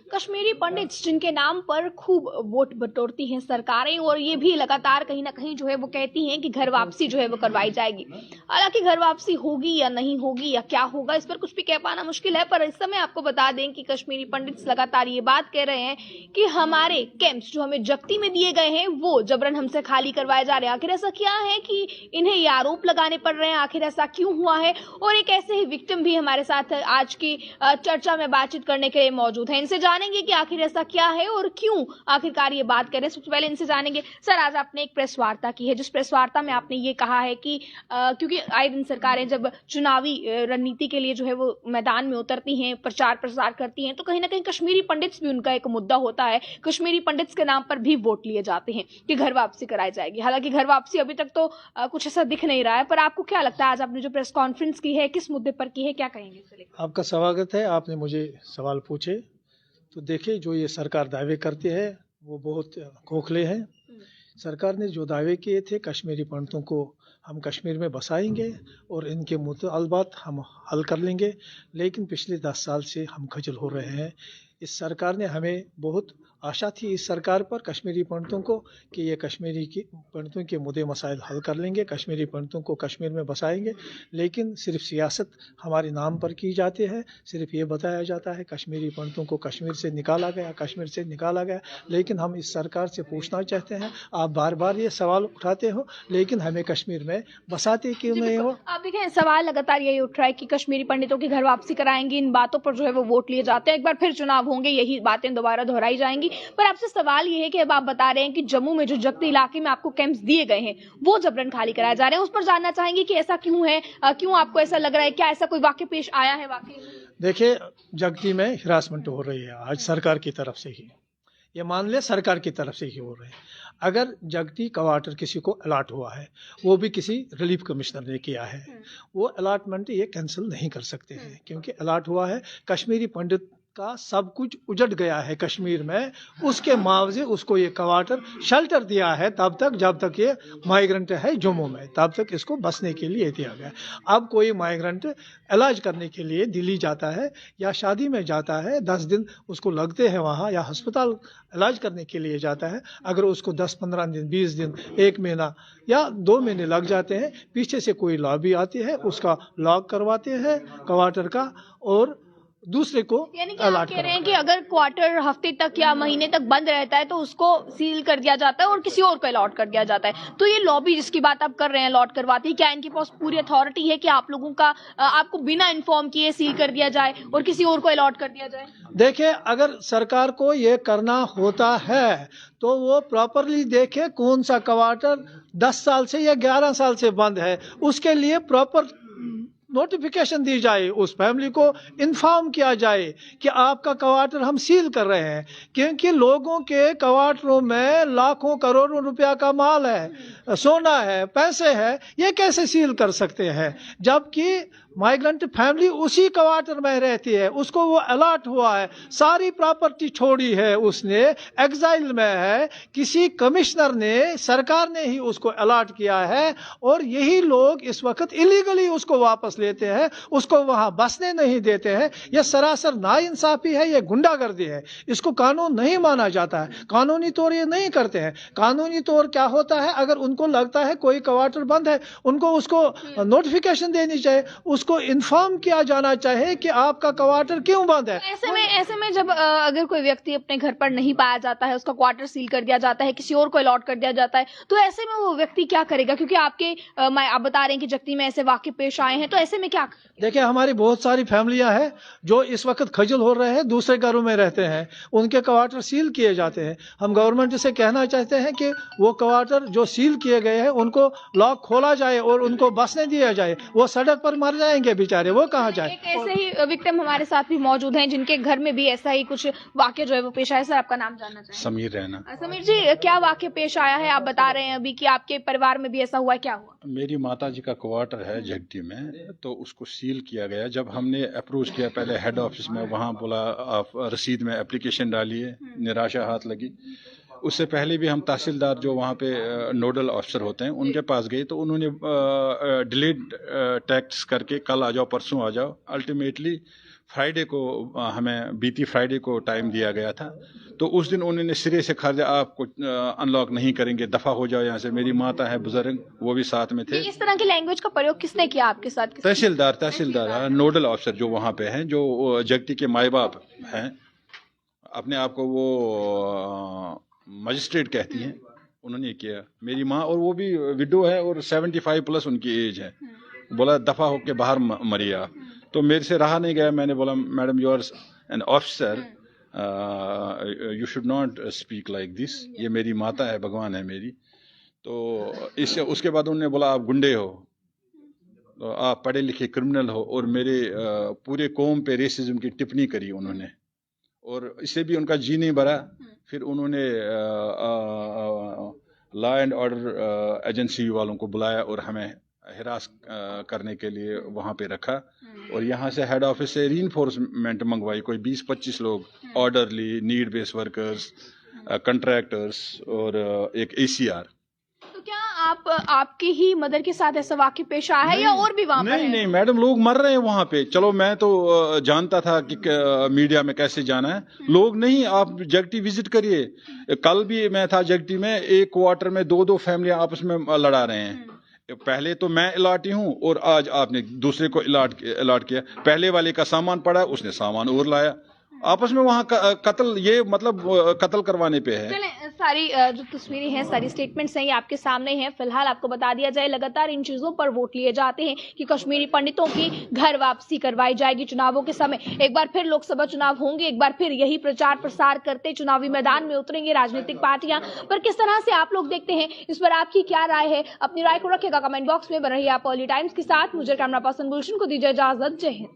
कश्मीरी पंडित जिनके नाम पर खूब वोट बटोरती हैं सरकारें, और ये भी लगातार कहीं ना कहीं जो है वो कहती हैं कि घर वापसी जो है वो करवाई जाएगी। हालांकि घर वापसी होगी या नहीं होगी या क्या होगा, इस पर कुछ भी कह पाना मुश्किल है। पर इस समय आपको बता दें कि कश्मीरी पंडित लगातार ये बात कह रहे हैं कि हमारे कैंप्स जो हमें जख्ती में दिए गए हैं वो जबरन हमसे खाली करवाए जा रहे हैं। आखिर ऐसा क्या है कि इन्हें ये आरोप लगाने पड़ रहे हैं, आखिर ऐसा क्यों हुआ है? और एक ऐसे ही विक्टिम भी हमारे साथ आज की चर्चा में बातचीत करने के लिए मौजूद है। इनसे जानेंगे कि आखिर ऐसा क्या है और क्यों आखिरकार ये बात कर रहे हैं। सबसे पहले इनसे जानेंगे। सर, आज आपने एक प्रेस वार्ता की है, जिस प्रेस वार्ता में आपने ये कहा है कि क्योंकि आए दिन सरकारें जब चुनावी रणनीति के लिए जो है वो मैदान में उतरती हैं, प्रचार प्रसार करती हैं, तो कहीं ना कहीं कश्मीरी पंडित्स भी उनका एक मुद्दा होता है। कश्मीरी पंडित्स के नाम पर भी वोट लिए जाते हैं कि घर वापसी कराई जाएगी। हालांकि घर वापसी अभी तक तो कुछ ऐसा दिख नहीं रहा है, पर आपको क्या लगता है आज आपने जो प्रेस कॉन्फ्रेंस की है किस मुद्दे पर की है, क्या कहेंगे? आपका स्वागत है। आपने मुझे सवाल पूछे तो देखिए, जो ये सरकार दावे करती है वो बहुत खोखले हैं। सरकार ने जो दावे किए थे कश्मीरी पंडितों को हम कश्मीर में बसाएंगे और इनके मुतालबात हम हल कर लेंगे, लेकिन पिछले 10 साल से हम खजल हो रहे हैं। इस सरकार ने हमें बहुत आशा थी इस सरकार पर, कश्मीरी पंडितों को, कि ये कश्मीरी की पंडितों के मुद्दे मसाइल हल कर लेंगे, कश्मीरी पंडितों को कश्मीर में बसाएंगे। लेकिन सिर्फ सियासत हमारे नाम पर की जाती है। सिर्फ ये बताया जाता है कश्मीरी पंडितों को कश्मीर से निकाला गया, कश्मीर से निकाला गया। लेकिन हम इस सरकार से पूछना चाहते हैं, आप बार बार ये सवाल उठाते हो, लेकिन हमें कश्मीर में बसाते क्यों नहीं हो? आप देखें, सवाल लगातार यही उठ रहा है कि कश्मीरी पंडितों की घर वापसी कराएंगे, इन बातों पर जो है वो वोट लिए जाते हैं, एक बार फिर चुनाव होंगे, यही बातें दोबारा दोहराई जाएंगी। पर आपसे सवाल ये है कि अब आप बता रहे हैं कि जम्मू में जो जख्ती इलाके में आपको कैंप्स दिए गए हैं वो जबरन खाली कराए जा रहे हैं, उस पर जानना चाहेंगे कि ऐसा क्यों है, क्यों आपको ऐसा लग रहा है, क्या ऐसा कोई वाक्य पेश आया है वाकई? देखिए, जगती में हिरासमेंट हो रही है आज सरकार की तरफ से ही, ये मान ले सरकार की तरफ से ही हो रहे हैं। अगर जगती क्वार्टर किसी को अलाट हुआ है, वो भी किसी रिलीफ कमिश्नर ने किया है, वो अलाटमेंट ये कैंसिल नहीं कर सकते हैं, क्योंकि अलाट हुआ है। कश्मीरी पंडित का सब कुछ उजड़ गया है कश्मीर में, उसके मुआवजे उसको ये क्वार्टर शेल्टर दिया है तब तक जब तक ये माइग्रेंट है जम्मू में, तब तक इसको बसने के लिए दिया गया। अब कोई माइग्रेंट इलाज करने के लिए दिल्ली जाता है या शादी में जाता है, 10 दिन उसको लगते हैं वहाँ, या अस्पताल इलाज करने के लिए जाता है, अगर उसको 10-15 दिन, 20 दिन, 1 महीना या 2 महीने लग जाते हैं, पीछे से कोई लॉबी आती है, उसका लॉक करवाते हैं क्वार्टर का और दूसरे को अलाट कह रहे हैं कि अगर क्वार्टर हफ्ते तक या महीने तक बंद रहता है तो उसको सील कर दिया जाता है और किसी और को अलॉट कर दिया जाता है। तो ये लॉबी जिसकी बात आप कर रहे हैं अलॉट करवाती है, क्या इनके पास पूरी अथॉरिटी है कि आप लोगों का आपको बिना इन्फॉर्म किए सील कर दिया जाए और किसी और को अलॉट कर दिया जाए? देखिए, अगर सरकार को ये करना होता है तो वो प्रॉपरली देखे कौन सा क्वार्टर 10 साल से या 11 साल से बंद है, उसके लिए प्रॉपर नोटिफिकेशन दी जाए, उस फैमिली को इन्फॉर्म किया जाए कि आपका क्वार्टर हम सील कर रहे हैं, क्योंकि लोगों के क्वार्टरों में लाखों करोड़ों रुपया का माल है, सोना है, पैसे है, ये कैसे सील कर सकते हैं? जबकि माइग्रेंट फैमिली उसी क्वार्टर में रहती है, उसको वो अलॉट हुआ है, सारी प्रॉपर्टी छोड़ी है, उसने एग्जाइल में है, किसी कमिश्नर ने, सरकार ने ही उसको अलॉट किया है, और यही लोग इस वक्त इलीगली उसको वापस लेते हैं, उसको वहां बसने नहीं देते हैं। यह सरासर नाइंसाफी है, यह गुंडागर्दी है, इसको कानून नहीं माना जाता है, कानूनी तौर ये नहीं करते हैं। कानूनी तौर क्या होता है, अगर उनको लगता है कोई क्वार्टर बंद है, उनको उसको नोटिफिकेशन देनी चाहिए, उसको इन्फॉर्म किया जाना चाहिए कि आपका क्वार्टर क्यों बंद है। ऐसे में जब अगर कोई व्यक्ति अपने घर पर नहीं पाया जाता है, उसका क्वार्टर सील कर दिया जाता है, किसी और को अलॉट कर दिया जाता है, तो ऐसे में वो व्यक्ति क्या करेगा? क्योंकि आप बता रहे हैं कि जख्ती में ऐसे वाकये पेश आए हैं, तो ऐसे में क्या? देखिए, हमारी बहुत सारी फैमिलियां हैं जो इस वक्त खजल हो रहे हैं, दूसरे घरों में रहते हैं, उनके क्वार्टर सील किए जाते हैं। हम गवर्नमेंट से कहना चाहते हैं कि वो क्वार्टर जो सील किए गए हैं उनको लॉक खोला जाए और उनको बसने दिया जाए, वो सड़क पर मर जाएंगे बेचारे, वो कहाँ जाए? एक ऐसे ही विक्टिम हमारे साथ भी मौजूद हैं जिनके घर में भी ऐसा ही कुछ वाकया जो है वो पेश आया। सर, आपका नाम जानना चाहेंगे? समीर रैना। समीर जी, क्या वाकया पेश आया है? आप बता रहे हैं अभी कि आपके परिवार में भी ऐसा हुआ है, क्या हुआ? मेरी माता जी का क्वार्टर है जगती में, तो उसको सील किया गया। जब हमने अप्रोच किया पहले हेड ऑफिस में, वहाँ बोला आप रसीद में एप्लीकेशन डालिए, निराशा हाथ लगी। उससे पहले भी हम तहसीलदार जो वहाँ पे नोडल अफसर होते हैं उनके पास गए, तो उन्होंने डिलीट टैक्स करके कल आ जाओ, परसों आ जाओ। अल्टीमेटली फ्राइडे को हमें बीती फ्राइडे को टाइम दिया गया था, तो उस दिन उन्होंने सिरे से खा दिया, आपको अनलॉक नहीं करेंगे, दफा हो जाओ यहाँ से। मेरी माता है बुजुर्ग, वो भी साथ में थे। इस तरह की लैंग्वेज का प्रयोग किसने किया आपके साथ? तहसीलदार नोडल ऑफिसर जो वहाँ पे हैं, जो जगती के माई बाप हैं, अपने आप को वो मजिस्ट्रेट कहती हैं, उन्होंने किया। मेरी माँ, और वो भी विडो है और 75 प्लस उनकी एज है, बोला दफा होके बाहर मरिए आप। तो मेरे से रहा नहीं गया, मैंने बोला madam you are an officer, you should not speak like this, ये मेरी माता है, भगवान है मेरी। तो इससे उसके बाद उन्होंने बोला आप गुंडे हो, तो आप पढ़े लिखे क्रिमिनल हो, और मेरे पूरे कौम पे रेसिज्म की टिप्पणी करी उन्होंने, और इससे भी उनका जी नहीं भरा। फिर उन्होंने लॉ एंड ऑर्डर एजेंसी वालों को बुलाया और हमें हिरास करने के लिए वहाँ पे रखा, और यहाँ से हेड ऑफिस से रीइंफोर्समेंट मंगवाई, कोई 20-25 लोग, orderly, need based workers, contractors और एक ACR। तो क्या आपकी ही मदर के साथ ऐसा वाकई पेश आया है या और भी वहाँ पर है? नहीं मैडम, लोग मर रहे हैं वहाँ पे। चलो मैं तो जानता था कि मीडिया में कैसे जाना है, लोग नहीं। आप जगटी विजिट करिए, कल भी मैं था जगटी में, एक क्वार्टर में 2-2 फैमिलियां आपस में लड़ा रहे हैं। पहले तो मैं इलाटी हूँ और आज आपने दूसरे को इलाट किया। पहले वाले का सामान पड़ा, उसने सामान और लाया, आपस में वहाँ कत्ल, ये मतलब कत्ल करवाने पे है। चलें, सारी जो तस्वीरें हैं, सारी स्टेटमेंट्स हैं, ये आपके सामने हैं। फिलहाल आपको बता दिया जाए, लगातार इन चीजों पर वोट लिए जाते हैं कि कश्मीरी पंडितों की घर वापसी करवाई जाएगी चुनावों के समय। एक बार फिर लोकसभा चुनाव होंगे, एक बार फिर यही प्रचार प्रसार करते चुनावी मैदान में उतरेंगे राजनीतिक पार्टियां। पर किस तरह से आप लोग देखते हैं, इस पर आपकी क्या राय है? अपनी राय को रखिएगा कमेंट बॉक्स में। बन रही आप अर्ली टाइम्स के साथ, मुझे कैमरा पर्सन गुलशन को दीजिए इजाजत। जय हिंद।